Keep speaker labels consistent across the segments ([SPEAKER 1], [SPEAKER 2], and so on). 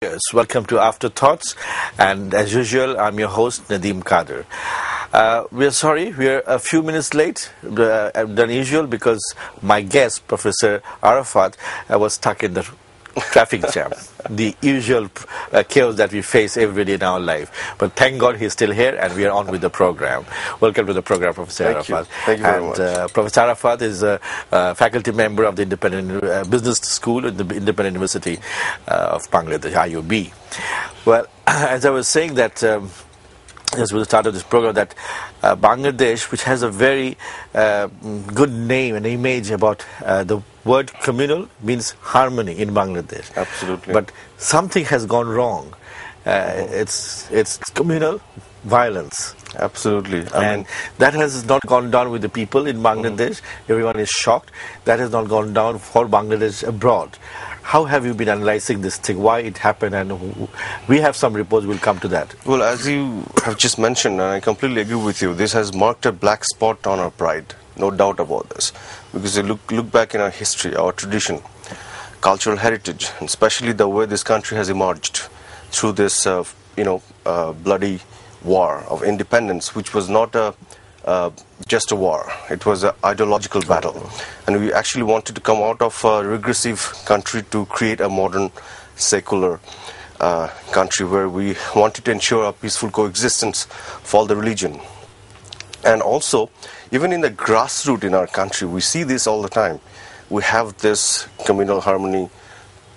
[SPEAKER 1] Yes, welcome to Afterthoughts, and as usual, I'm your host Nadeem Kader. We are sorry, we are a few minutes late than usual because my guest, Professor Arafat, was stuck in the traffic jam, the usual chaos that we face every day in our life. But thank God he's still here, and we are on with the program. Welcome to the program, Professor Arafat.
[SPEAKER 2] Thank you very much.
[SPEAKER 1] Professor Arafat is a faculty member of the Independent Business School at the Independent University of Bangladesh, IUB. Well, as I was saying that, as we started this program, that Bangladesh, which has a very good name and image about the word communal, means harmony in Bangladesh.
[SPEAKER 2] Absolutely.
[SPEAKER 1] But something has gone wrong. It's communal violence.
[SPEAKER 2] Absolutely.
[SPEAKER 1] And that has not gone down with the people in Bangladesh. Everyone is shocked. That has not gone down for Bangladesh abroad. How have you been analyzing this thing? Why it happened? And we have some reports. We'll come to that.
[SPEAKER 2] Well, as you have just mentioned, and I completely agree with you, this has marked a black spot on our pride. No doubt about this. Because you look back in our history, our tradition, cultural heritage, and especially the way this country has emerged through this, bloody war of independence, which was not just a war. It was an ideological battle. And we actually wanted to come out of a regressive country to create a modern, secular country where we wanted to ensure a peaceful coexistence for all the religion. And also, even in the grassroots in our country, we see this all the time. We have this communal harmony,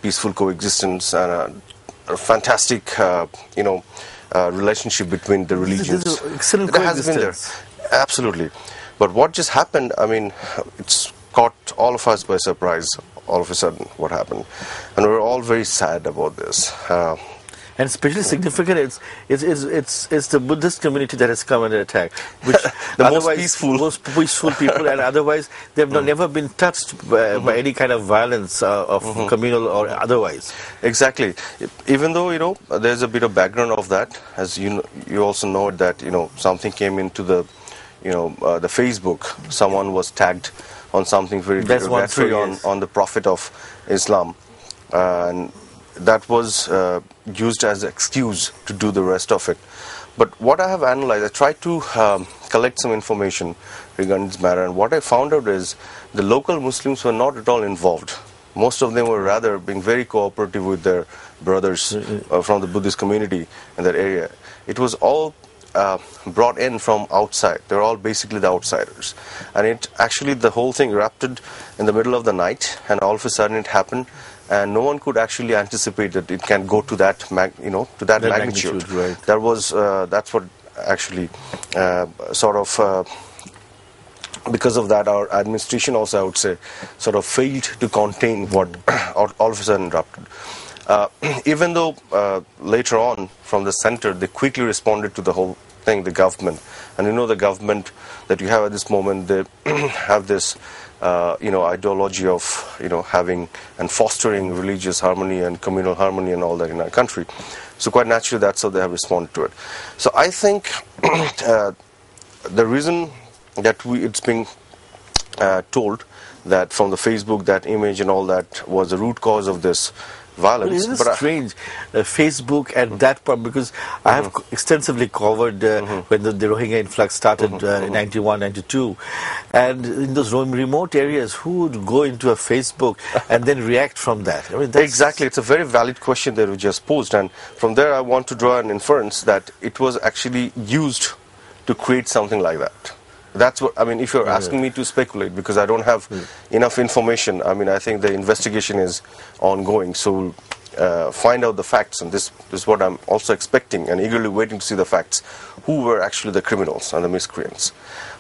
[SPEAKER 2] peaceful coexistence, and a fantastic, relationship between the religions.
[SPEAKER 1] This is excellent
[SPEAKER 2] that has been there. Absolutely. But what just happened, it's caught all of us by surprise, all of a sudden, what happened. And we're all very sad about this.
[SPEAKER 1] And especially significant, it's the Buddhist community that has come under attack, which
[SPEAKER 2] the most
[SPEAKER 1] peaceful people, and otherwise they've never been touched by any kind of violence of communal or otherwise.
[SPEAKER 2] Exactly. Even though there's a bit of background of that, as you also know that something came into the the Facebook. Someone was tagged on something very derogatory on the Prophet of Islam, and that was used as an excuse to do the rest of it. But what I have analyzed, I tried to collect some information regarding this matter, and what I found out is the local Muslims were not at all involved. Most of them were rather being very cooperative with their brothers from the Buddhist community in that area. It was all brought in from outside. They're all basically the outsiders. And the whole thing erupted in the middle of the night, and all of a sudden it happened. And no one could actually anticipate that it can go to that, magnitude.
[SPEAKER 1] Right.
[SPEAKER 2] That's what actually because of that, our administration also, I would say, sort of failed to contain what all of a sudden erupted. Even though later on from the center, they quickly responded to the whole thing, the government. And the government that you have at this moment, they have this ideology of having and fostering religious harmony and communal harmony and all that in our country. So quite naturally, that's how they have responded to it. So I think the reason that it's being told that from the Facebook, that image and all that was the root cause of this violence.
[SPEAKER 1] Well, isn't it strange, Facebook at that point, because I have extensively covered when the Rohingya influx started in 91, 92, and in those remote areas, who would go into a Facebook and then react from that?
[SPEAKER 2] Exactly, it's a very valid question that you just posed, and from there I want to draw an inference that it was actually used to create something like that. That's what if you're asking me to speculate, because I don't have enough information. I think the investigation is ongoing, so we'll find out the facts, and this is what I'm also expecting and eagerly waiting to see the facts. Who were actually the criminals and the miscreants?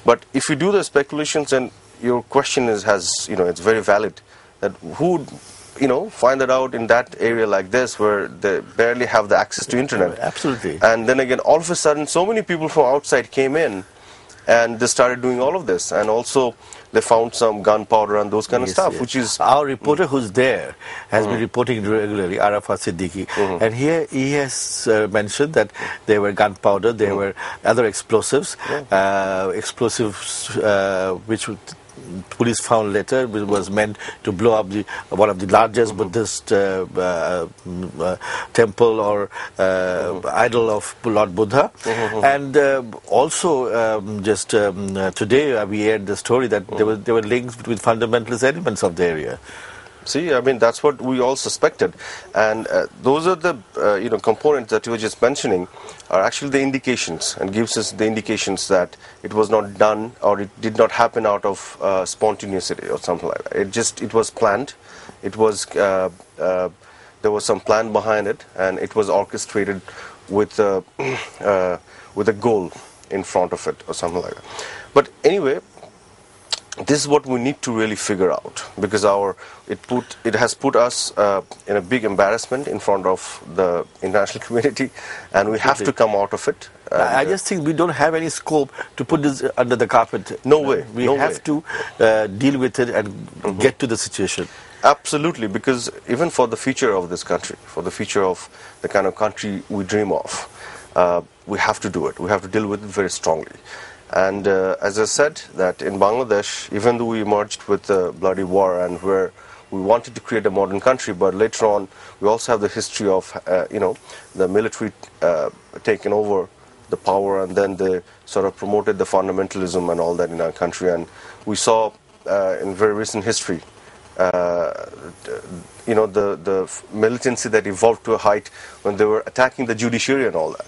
[SPEAKER 2] But if you do the speculations, and your question it's very valid, that who would find that out in that area like this, where they barely have the access to internet.
[SPEAKER 1] Absolutely.
[SPEAKER 2] And then again, all of a sudden, so many people from outside came in, and they started doing all of this, and also they found some gunpowder and those kind of stuff, which is...
[SPEAKER 1] Our reporter who's there has been reporting regularly, Arafat Siddiqui, and here he has mentioned that there were gunpowder, there were other explosives, which police found later was meant to blow up one of the largest Buddhist temple or idol of Lord Buddha. And also just today we heard the story that there were links between fundamentalist elements of the area.
[SPEAKER 2] See, I mean, that's what we all suspected. And those are the, components that you were just mentioning are actually the indications, and gives us the indications that it was not done or it did not happen out of spontaneity or something like that. It was planned. It was, there was some plan behind it, and it was orchestrated with a goal in front of it or something like that. But anyway, this is what we need to really figure out, because it has put us in a big embarrassment in front of the international community, and we have to come out of it.
[SPEAKER 1] I just think we don't have any scope to put this under the carpet.
[SPEAKER 2] No way.
[SPEAKER 1] We have to deal with it and get to the situation.
[SPEAKER 2] Absolutely, because even for the future of this country, for the future of the kind of country we dream of, we have to do it. We have to deal with it very strongly. And as I said, that in Bangladesh, even though we emerged with the bloody war and where we wanted to create a modern country, but later on we also have the history of, the military taking over the power, and then they sort of promoted the fundamentalism and all that in our country. And we saw in very recent history, the militancy that evolved to a height when they were attacking the judiciary and all that.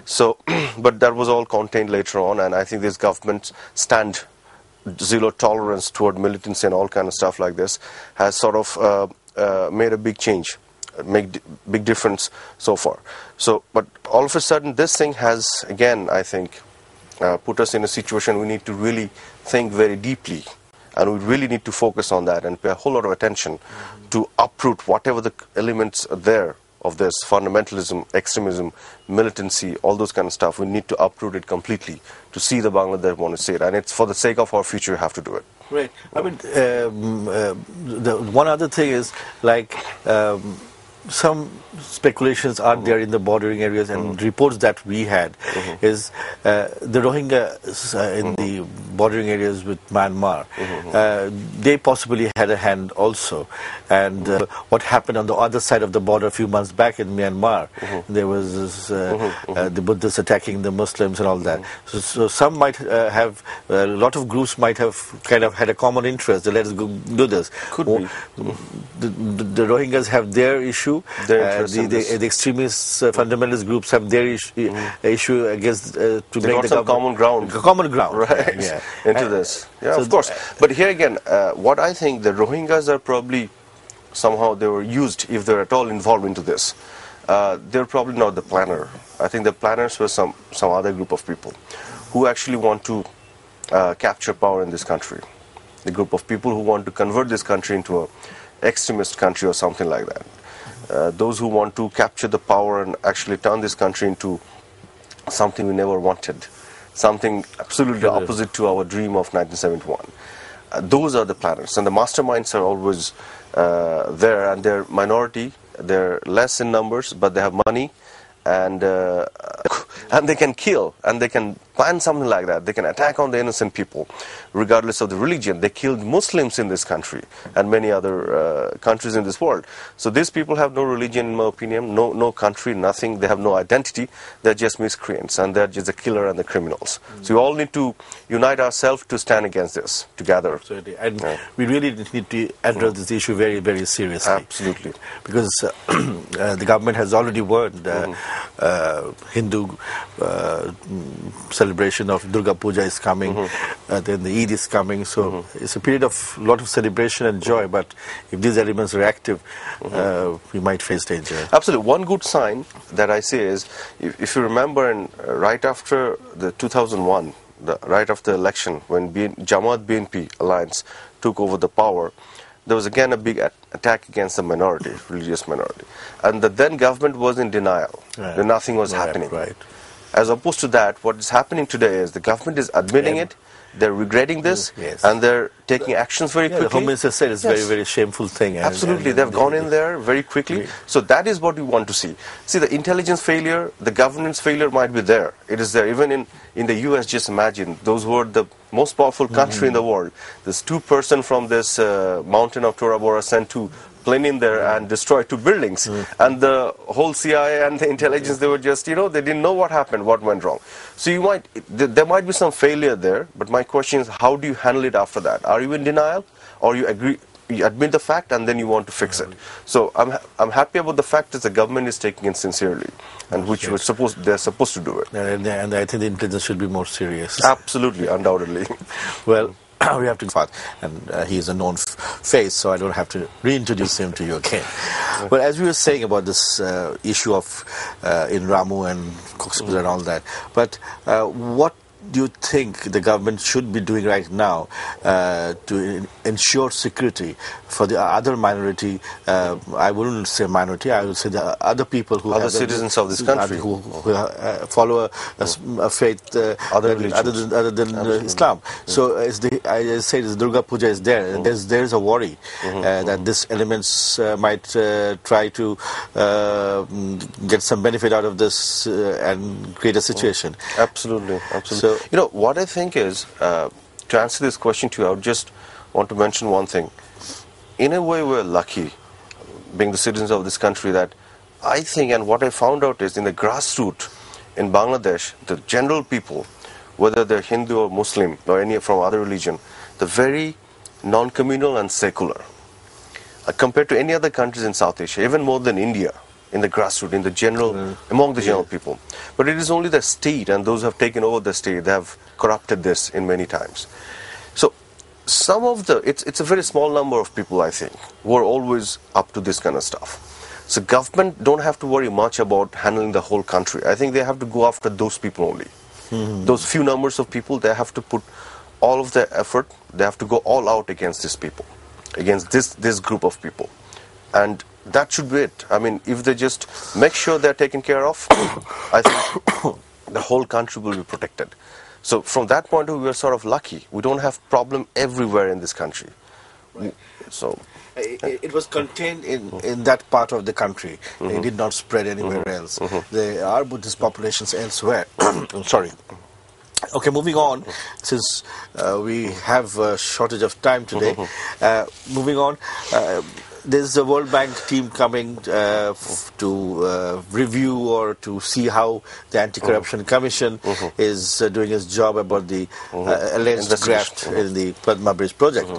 [SPEAKER 2] So, but that was all contained later on, and I think this government's stand, zero tolerance toward militancy and all kind of stuff like this, has sort of made a big change, made big difference so far. So, but all of a sudden, this thing has, again, I think, put us in a situation we need to really think very deeply, and we really need to focus on that and pay a whole lot of attention to uproot whatever the elements are there of this fundamentalism, extremism, militancy, all those kind of stuff. We need to uproot it completely to see the Bangladesh want to see it, and it's for the sake of our future we have to do it.
[SPEAKER 1] Right. I mean, the one other thing is, like, some speculations are there in the bordering areas, and reports that we had is the Rohingya in the bordering areas with Myanmar, they possibly had a hand also. And what happened on the other side of the border a few months back in Myanmar, there was this, the Buddhists attacking the Muslims and all that. So some might have, a lot of groups might have kind of had a common interest. Let's go do this.
[SPEAKER 2] Could be.
[SPEAKER 1] The Rohingyas have their issue. The extremist fundamentalist groups have their issue against to
[SPEAKER 2] they
[SPEAKER 1] make
[SPEAKER 2] got
[SPEAKER 1] the
[SPEAKER 2] some common ground.
[SPEAKER 1] Common ground,
[SPEAKER 2] right?
[SPEAKER 1] Yeah.
[SPEAKER 2] Into this, yeah,
[SPEAKER 1] so
[SPEAKER 2] of course. But here again, what I think, the Rohingyas are probably somehow they were used, if they're at all involved into this. They're probably not the planner. I think the planners were some other group of people who actually want to capture power in this country. The group of people who want to convert this country into an extremist country or something like that. Those who want to capture the power and actually turn this country into something we never wanted, something absolutely opposite to our dream of 1971. Those are the planners, and the masterminds are always there, and they're minority, they're less in numbers, but they have money, and they can kill, and they can plan something like that. They can attack on the innocent people, regardless of the religion. They killed Muslims in this country and many other countries in this world. So these people have no religion, in my opinion, no country, nothing. They have no identity. They're just miscreants, and they're just the killer and the criminals. So we all need to unite ourselves to stand against this together.
[SPEAKER 1] Absolutely. And we really need to address this issue very, very seriously.
[SPEAKER 2] Absolutely.
[SPEAKER 1] Because the government has already warned Hindu celebration of Durga Puja is coming, then the Eid is coming, so it's a period of lot of celebration and joy, but if these elements are active, we might face danger.
[SPEAKER 2] Absolutely. One good sign that I say is, if you remember, right after the 2001, right after the election, when Jamaat BNP alliance took over the power, there was again a big attack against the minority, religious minority. And the then government was in denial, that nothing was happening.
[SPEAKER 1] Right.
[SPEAKER 2] As opposed to that, what is happening today is the government is admitting it, they're regretting this,
[SPEAKER 1] Yes.
[SPEAKER 2] and they're taking actions very
[SPEAKER 1] Yeah,
[SPEAKER 2] quickly.
[SPEAKER 1] the Home Minister said it's
[SPEAKER 2] Yes.
[SPEAKER 1] very, very shameful thing.
[SPEAKER 2] Absolutely, they've gone in there very quickly. So that is what we want to see. See, the intelligence failure, the governance failure might be there. It is there. Even in the US, just imagine, those were the most powerful country in the world. This 2% from this mountain of Tora Bora sent to plane in there and destroy 2 buildings. And the whole CIA and the intelligence, they were just, they didn't know what happened, what went wrong. So there might be some failure there, but my question is, how do you handle it after that? Are you in denial, or you admit the fact and then you want to fix it? So I'm happy about the fact that the government is taking it sincerely, and which they're supposed to do it.
[SPEAKER 1] And I think the intelligence should be more serious.
[SPEAKER 2] Absolutely, undoubtedly.
[SPEAKER 1] Well, we have to fast, and he is a known face, so I don't have to reintroduce him to you again. But as we were saying about this issue of in Ramu and Cox's and all that, but what do you think the government should be doing right now to ensure security for the other minority? I wouldn't say minority, I would say the other people who
[SPEAKER 2] Other citizens of this country
[SPEAKER 1] who follow a faith other than Islam. So as I said, Durga Puja is there, and there's a worry that these elements might try to get some benefit out of this and create a situation.
[SPEAKER 2] Absolutely.
[SPEAKER 1] So,
[SPEAKER 2] what I think is, to answer this question to you, I would just want to mention one thing. In a way, we're lucky, being the citizens of this country, that I think, and what I found out is, in the grassroots in Bangladesh, the general people, whether they're Hindu or Muslim or any from other religion, they're very non-communal and secular. Compared to any other countries in South Asia, even more than India, in the grassroots, in the general, among the general people. But it is only the state and those who have taken over the state, they have corrupted this in many times. So some of it's a very small number of people, I think, who are always up to this kind of stuff. So government don't have to worry much about handling the whole country. I think they have to go after those people only. Those few numbers of people, they have to put all of their effort, they have to go all out against these people, against this group of people. And that should be it. I mean, if they just make sure they're taken care of, I think the whole country will be protected. So from that point of view, we're sort of lucky. We don't have problem everywhere in this country. So
[SPEAKER 1] it was contained in that part of the country. It did not spread anywhere else. There are Buddhist populations elsewhere. I'm sorry. Okay, moving on, since we have a shortage of time today. Moving on, there's a World Bank team coming to review or to see how the Anti-Corruption Commission is doing its job about the alleged graft in the Padma Bridge project.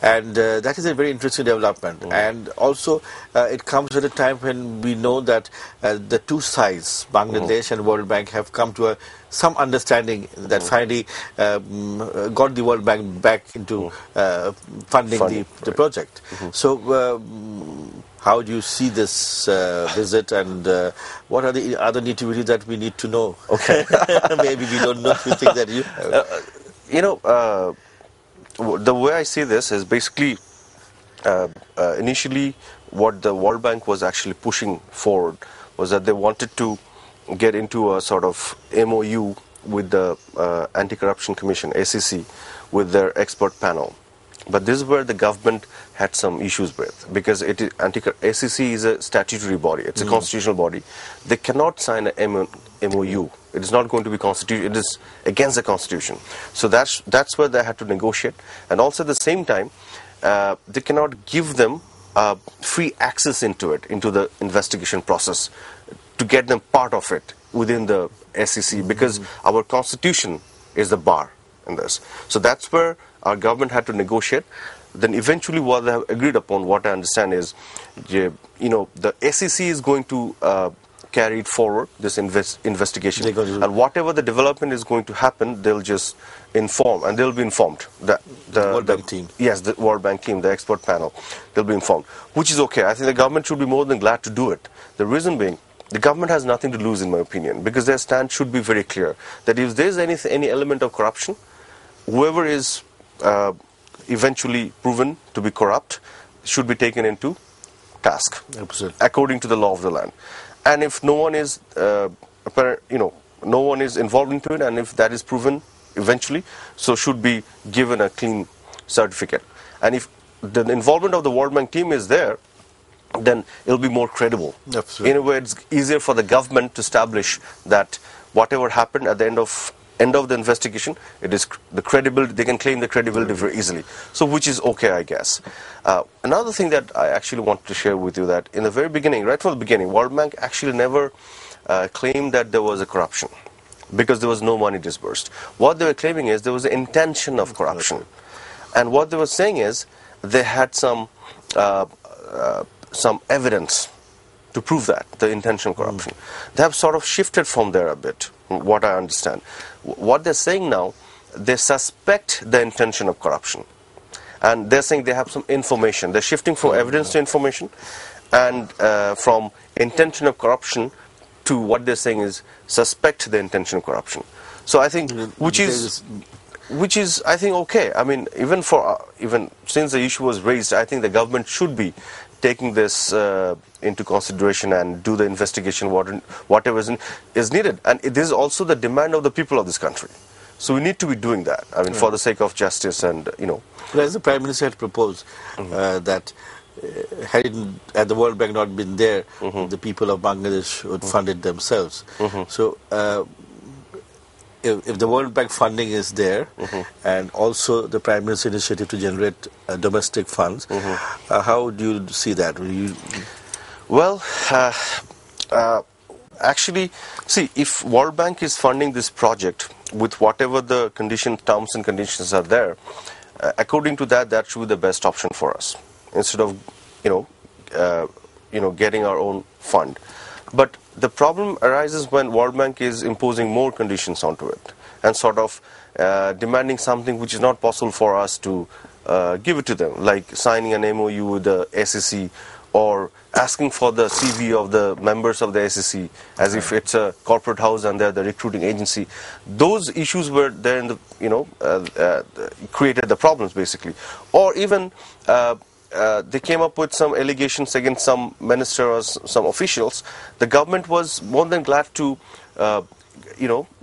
[SPEAKER 1] And that is a very interesting development. And also, it comes at a time when we know that the two sides, Bangladesh and World Bank, have come to some understanding that finally got the World Bank back into funding the project. So how do you see this visit, and what are the other nitty-gritty that we need to know?
[SPEAKER 2] Okay.
[SPEAKER 1] Maybe we don't know. We think that you have.
[SPEAKER 2] The way I see this is basically initially what the World Bank was actually pushing forward was that they wanted to get into a sort of MOU with the Anti-Corruption Commission, ACC, with their expert panel. But this is where the government had some issues with, because ACC is a statutory body, it's a constitutional body. They cannot sign an MOU. It is not going to be constitutional, it is against the constitution. So that's where they had to negotiate. And also at the same time, they cannot give them free access into the investigation process, to get them part of it within the SEC, because our constitution is the bar in this. So that's where our government had to negotiate. Then eventually what they have agreed upon, what I understand is, the SEC is going to carry it forward, this investigation. And whatever the development is going to happen, they'll just inform, and they'll be informed. The
[SPEAKER 1] World Bank team.
[SPEAKER 2] Yes, the World Bank team, the expert panel, they'll be informed, which is okay. I think the government should be more than glad to do it. The reason being, the government has nothing to lose, in my opinion, because their stand should be very clear that if there's any element of corruption, whoever is eventually proven to be corrupt should be taken into task.
[SPEAKER 1] Absolutely.
[SPEAKER 2] According to the law of the land. And if no one is, no one is involved into it, and if that is proven eventually, so should be given a clean certificate. And if the involvement of the World Bank team is there, then it'll be more credible.
[SPEAKER 1] Absolutely.
[SPEAKER 2] In a way, it's easier for the government to establish that whatever happened at the end of the investigation, it is the credibility. They can claim the credibility very easily. So, which is okay, I guess. Another thing that I actually want to share with you, that in the very beginning, right from the beginning, World Bank actually never claimed that there was a corruption, because there was no money disbursed. What they were claiming is there was an intention of corruption, and what they were saying is they had some evidence to prove that, the intention of corruption. They have sort of shifted from there a bit, what I understand. What they're saying now, they suspect the intention of corruption. And they're saying they have some information. They're shifting from evidence to information, and from intention of corruption to what they're saying is suspect the intention of corruption. So I think, which is I think okay. I mean, even since the issue was raised, I think the government should be taking this into consideration and do the investigation whatever is needed. And this is also the demand of the people of this country. So we need to be doing that. I mean, for the sake of justice, and
[SPEAKER 1] But as the Prime Minister had proposed that had the World Bank not been there, the people of Bangladesh would fund it themselves. So if the World Bank funding is there, and also the Prime Minister's initiative to generate domestic funds, how do you see that?
[SPEAKER 2] Well, actually, see, if World Bank is funding this project with whatever the terms and conditions are there, according to that should be the best option for us, instead of getting our own fund. But the problem arises when World Bank is imposing more conditions onto it, and sort of demanding something which is not possible for us to give it to them, like signing an MOU with the SEC, or asking for the CV of the members of the SEC as if it's a corporate house and they're the recruiting agency. Those issues were there in the created the problems, basically. Or even they came up with some allegations against some minister or some officials. The government was more than glad to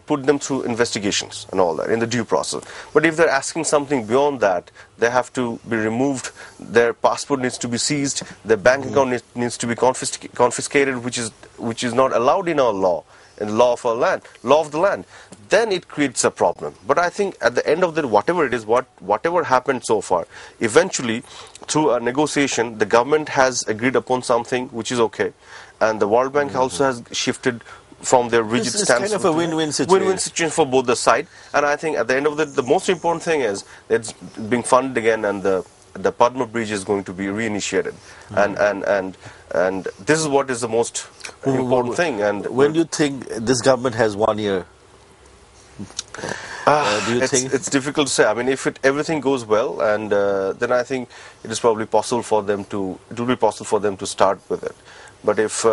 [SPEAKER 2] put them through investigations and all that in the due process. But if they're asking something beyond that, they have to be removed, their passport needs to be seized, their bank account needs to be confiscated, which is not allowed in our law, in the law of the land, then it creates a problem. But I think at the end of the day, whatever it is, whatever happened so far, eventually through a negotiation, the government has agreed upon something which is okay, and the World Bank also has shifted from their rigid stance.
[SPEAKER 1] It's kind of a win-win situation.
[SPEAKER 2] Win-win situation for both the side. And I think at the end of the most important thing is it's being funded again, and the Padma Bridge is going to be reinitiated. And this is what is the most important thing. And
[SPEAKER 1] when do you think this government has 1 year? Do you think
[SPEAKER 2] it's difficult to say? I mean, if everything goes well, and then I think it is probably possible for them to. It will be possible for them to start with it. But if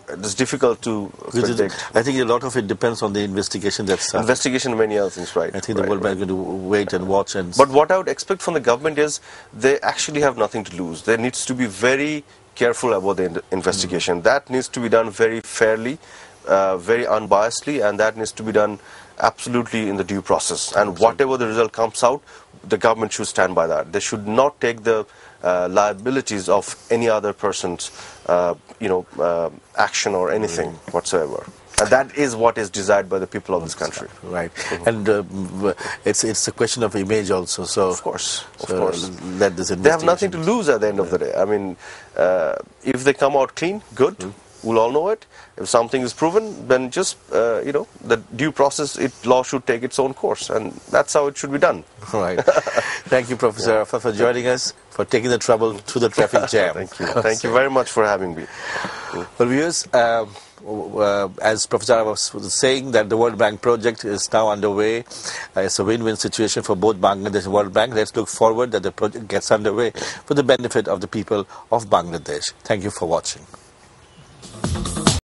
[SPEAKER 2] it's difficult to predict.
[SPEAKER 1] I think a lot of it depends on the investigation that's
[SPEAKER 2] investigation and many other things, right?
[SPEAKER 1] I think the World Bank is going to wait and watch.
[SPEAKER 2] But what I would expect from the government is they actually have nothing to lose. There needs to be very careful about the investigation. That needs to be done very fairly, very unbiasedly, and that needs to be done absolutely in the due process. And whatever the result comes out, the government should stand by that. They should not take the liabilities of any other person's action or anything whatsoever. And that is what is desired by the people of this country.
[SPEAKER 1] Right. And it's a question of image also. So
[SPEAKER 2] of course.
[SPEAKER 1] Let this
[SPEAKER 2] they have nothing to lose at the end of the day. I mean, if they come out clean, good. We'll all know it. If something is proven, then just the due process, law should take its own course, and that's how it should be done.
[SPEAKER 1] Right. Thank you, Professor Arafat, for joining us, for taking the trouble through the traffic jam.
[SPEAKER 2] Thank you. Thank you very much for having me.
[SPEAKER 1] Well, viewers, as Professor Arafat was saying, that the World Bank project is now underway. It's a win-win situation for both Bangladesh and World Bank. Let's look forward that the project gets underway for the benefit of the people of Bangladesh. Thank you for watching.